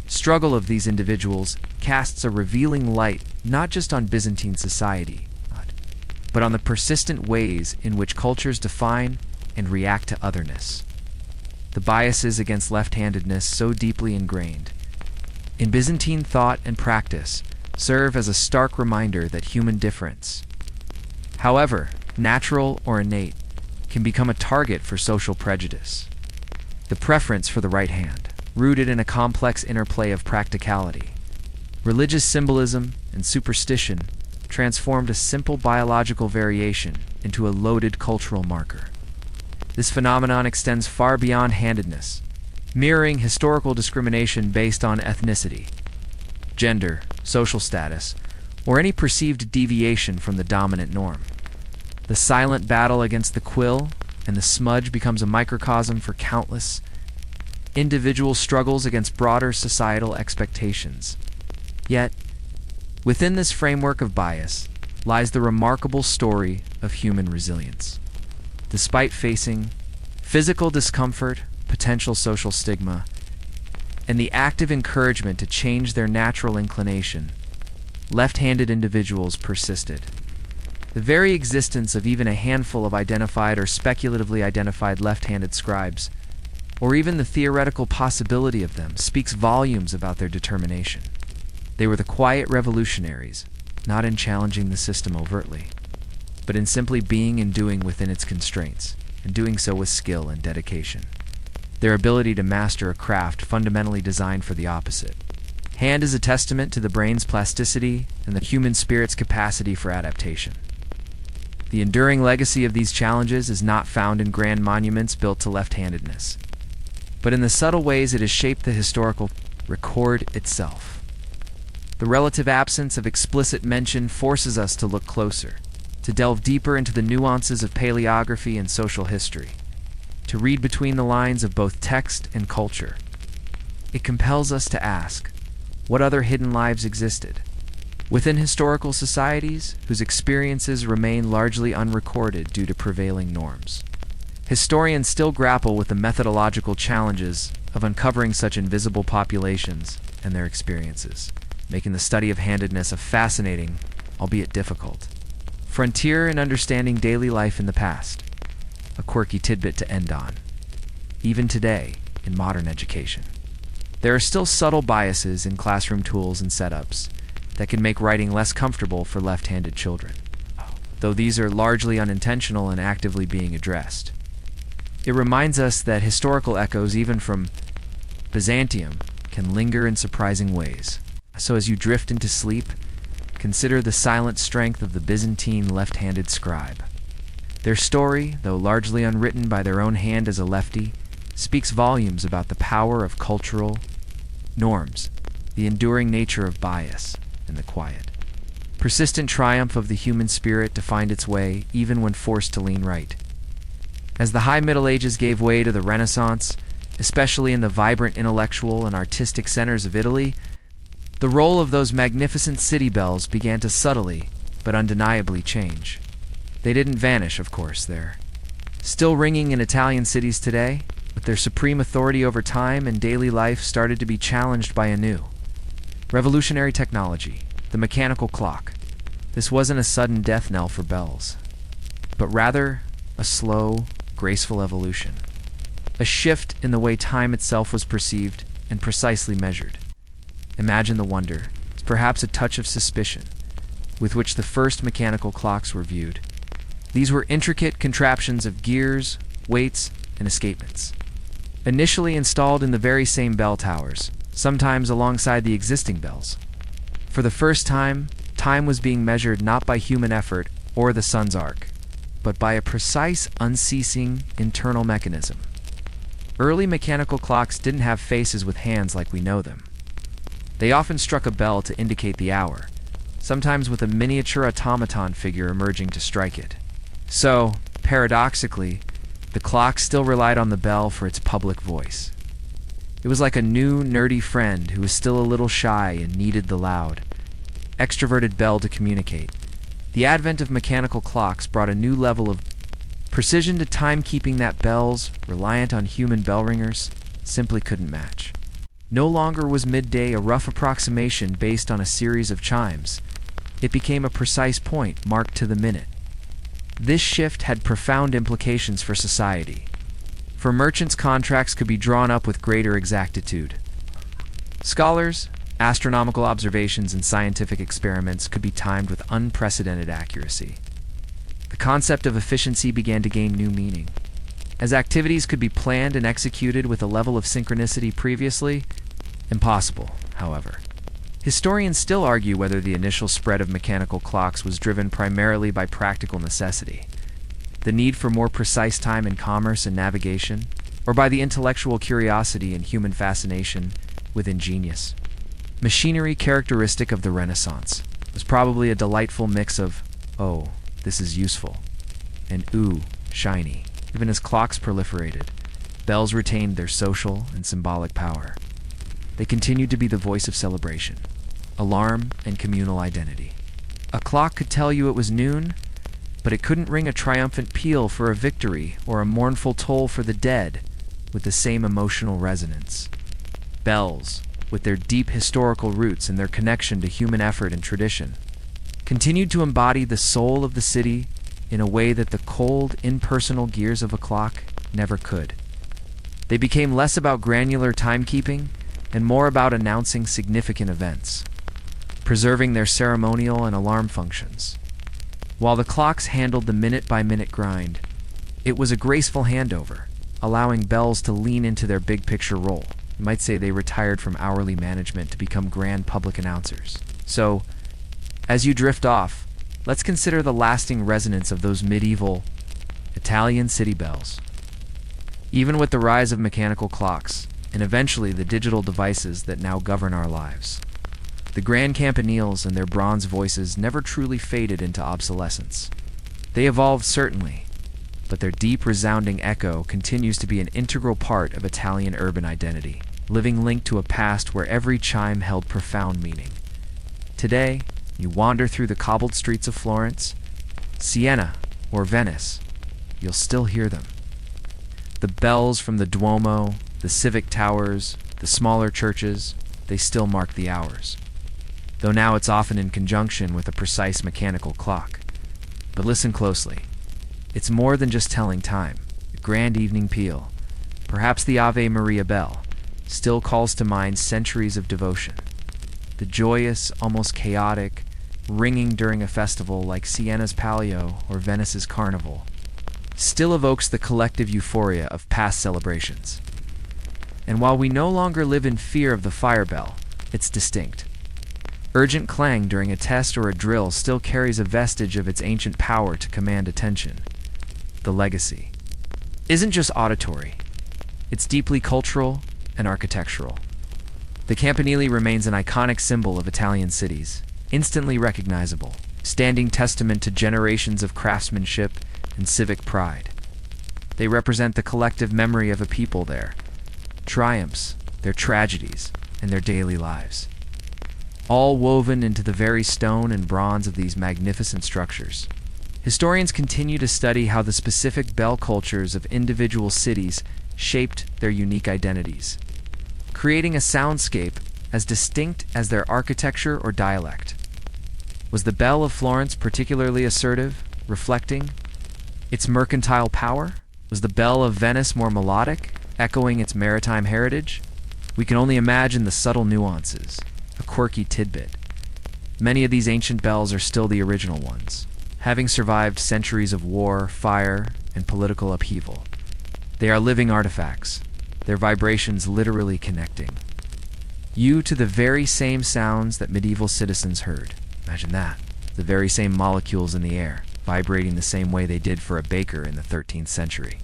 A: struggle of these individuals casts a revealing light not just on Byzantine society, but on the persistent ways in which cultures define and react to otherness. The biases against left-handedness, so deeply ingrained in Byzantine thought and practice, serve as a stark reminder that human difference, however natural or innate, can become a target for social prejudice. The preference for the right hand, rooted in a complex interplay of practicality, religious symbolism, and superstition, transformed a simple biological variation into a loaded cultural marker. This phenomenon extends far beyond handedness, mirroring historical discrimination based on ethnicity, gender, social status, or any perceived deviation from the dominant norm. The silent battle against the quill and the smudge becomes a microcosm for countless individual struggles against broader societal expectations. Yet, within this framework of bias lies the remarkable story of human resilience. Despite facing physical discomfort, potential social stigma, and the active encouragement to change their natural inclination, left-handed individuals persisted. The very existence of even a handful of identified or speculatively identified left-handed scribes, or even the theoretical possibility of them, speaks volumes about their determination. They were the quiet revolutionaries, not in challenging the system overtly, but in simply being and doing within its constraints, and doing so with skill and dedication. Their ability to master a craft fundamentally designed for the opposite. Hand is a testament to the brain's plasticity and the human spirit's capacity for adaptation. The enduring legacy of these challenges is not found in grand monuments built to left-handedness, but in the subtle ways it has shaped the historical record itself. The relative absence of explicit mention forces us to look closer, to delve deeper into the nuances of paleography and social history, to read between the lines of both text and culture. It compels us to ask, what other hidden lives existed within historical societies whose experiences remain largely unrecorded due to prevailing norms? Historians still grapple with the methodological challenges of uncovering such invisible populations and their experiences, making the study of handedness a fascinating, albeit difficult, frontier in understanding daily life in the past. A quirky tidbit to end on. Even today, in modern education, there are still subtle biases in classroom tools and setups that can make writing less comfortable for left-handed children, though these are largely unintentional and actively being addressed. It reminds us that historical echoes, even from Byzantium, can linger in surprising ways. So as you drift into sleep, consider the silent strength of the Byzantine left-handed scribe. Their story, though largely unwritten by their own hand as a lefty, speaks volumes about the power of cultural norms, the enduring nature of bias, and the quiet, persistent triumph of the human spirit to find its way even when forced to lean right. As the High Middle Ages gave way to the Renaissance, especially in the vibrant intellectual and artistic centers of Italy, the role of those magnificent city bells began to subtly, but undeniably change. They didn't vanish, of course, their Still ringing in Italian cities today, but their supreme authority over time and daily life started to be challenged by a new, revolutionary technology, the mechanical clock. This wasn't a sudden death knell for bells, but rather a slow, graceful evolution. A shift in the way time itself was perceived and precisely measured. Imagine the wonder, perhaps a touch of suspicion, with which the first mechanical clocks were viewed. These were intricate contraptions of gears, weights, and escapements. Initially installed in the very same bell towers, sometimes alongside the existing bells. For the first time, time was being measured not by human effort or the sun's arc, but by a precise, unceasing internal mechanism. Early mechanical clocks didn't have faces with hands like we know them. They often struck a bell to indicate the hour, sometimes with a miniature automaton figure emerging to strike it. So, paradoxically, the clock still relied on the bell for its public voice. It was like a new, nerdy friend who was still a little shy and needed the loud, extroverted bell to communicate. The advent of mechanical clocks brought a new level of precision to timekeeping that bells, reliant on human bell ringers, simply couldn't match. No longer was midday a rough approximation based on a series of chimes. It became a precise point marked to the minute. This shift had profound implications for society. For merchants, contracts could be drawn up with greater exactitude. Scholars, astronomical observations, and scientific experiments could be timed with unprecedented accuracy. The concept of efficiency began to gain new meaning. As activities could be planned and executed with a level of synchronicity previously impossible, however. Historians still argue whether the initial spread of mechanical clocks was driven primarily by practical necessity, the need for more precise time in commerce and navigation, or by the intellectual curiosity and human fascination with ingenious. Machinery characteristic of the Renaissance was probably a delightful mix of, oh, this is useful, and ooh, shiny. Even as clocks proliferated, bells retained their social and symbolic power. They continued to be the voice of celebration, alarm, and communal identity. A clock could tell you it was noon, but it couldn't ring a triumphant peal for a victory or a mournful toll for the dead with the same emotional resonance. Bells, with their deep historical roots and their connection to human effort and tradition, continued to embody the soul of the city in a way that the cold, impersonal gears of a clock never could. They became less about granular timekeeping and more about announcing significant events, preserving their ceremonial and alarm functions. While the clocks handled the minute-by-minute grind, it was a graceful handover, allowing bells to lean into their big-picture role. You might say they retired from hourly management to become grand public announcers. So, as you drift off, let's consider the lasting resonance of those medieval Italian city bells. Even with the rise of mechanical clocks, and eventually the digital devices that now govern our lives, the grand campaniles and their bronze voices never truly faded into obsolescence. They evolved, certainly, but their deep, resounding echo continues to be an integral part of Italian urban identity, living linked to a past where every chime held profound meaning. Today, you wander through the cobbled streets of Florence, Siena, or Venice, you'll still hear them. The bells from the Duomo, the civic towers, the smaller churches, they still mark the hours, though now it's often in conjunction with a precise mechanical clock. But listen closely. It's more than just telling time. The grand evening peal, perhaps the Ave Maria bell, still calls to mind centuries of devotion. The joyous, almost chaotic, ringing during a festival like Siena's Palio or Venice's Carnival still evokes the collective euphoria of past celebrations. And while we no longer live in fear of the fire bell, it's distinct. Urgent clang during a test or a drill still carries a vestige of its ancient power to command attention. The legacy isn't just auditory, it's deeply cultural and architectural. The campanile remains an iconic symbol of Italian cities, instantly recognizable, standing testament to generations of craftsmanship and civic pride. They represent the collective memory of a people there, triumphs, their tragedies, and their daily lives, all woven into the very stone and bronze of these magnificent structures. Historians continue to study how the specific bell cultures of individual cities shaped their unique identities, creating a soundscape as distinct as their architecture or dialect. Was the bell of Florence particularly assertive, reflecting its mercantile power? Was the bell of Venice more melodic, echoing its maritime heritage? We can only imagine the subtle nuances, a quirky tidbit. Many of these ancient bells are still the original ones, having survived centuries of war, fire, and political upheaval. They are living artifacts, their vibrations literally connecting you to the very same sounds that medieval citizens heard. Imagine that. The very same molecules in the air, vibrating the same way they did for a baker in the 13th century.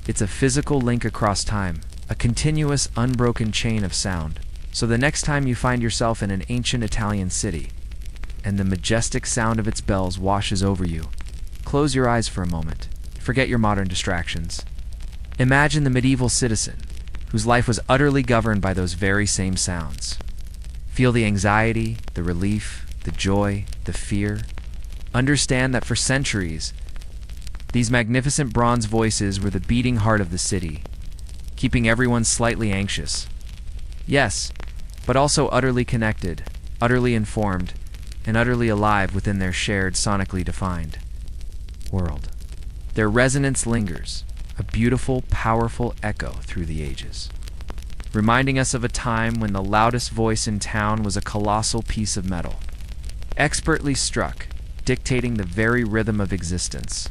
A: It's a physical link across time, a continuous, unbroken chain of sound. So the next time you find yourself in an ancient Italian city, and the majestic sound of its bells washes over you, close your eyes for a moment. Forget your modern distractions. Imagine the medieval citizen, whose life was utterly governed by those very same sounds. Feel the anxiety, the relief, the joy, the fear. Understand that for centuries, these magnificent bronze voices were the beating heart of the city, keeping everyone slightly anxious. Yes, but also utterly connected, utterly informed, and utterly alive within their shared, sonically defined world. Their resonance lingers, a beautiful, powerful echo through the ages, reminding us of a time when the loudest voice in town was a colossal piece of metal, expertly struck, dictating the very rhythm of existence.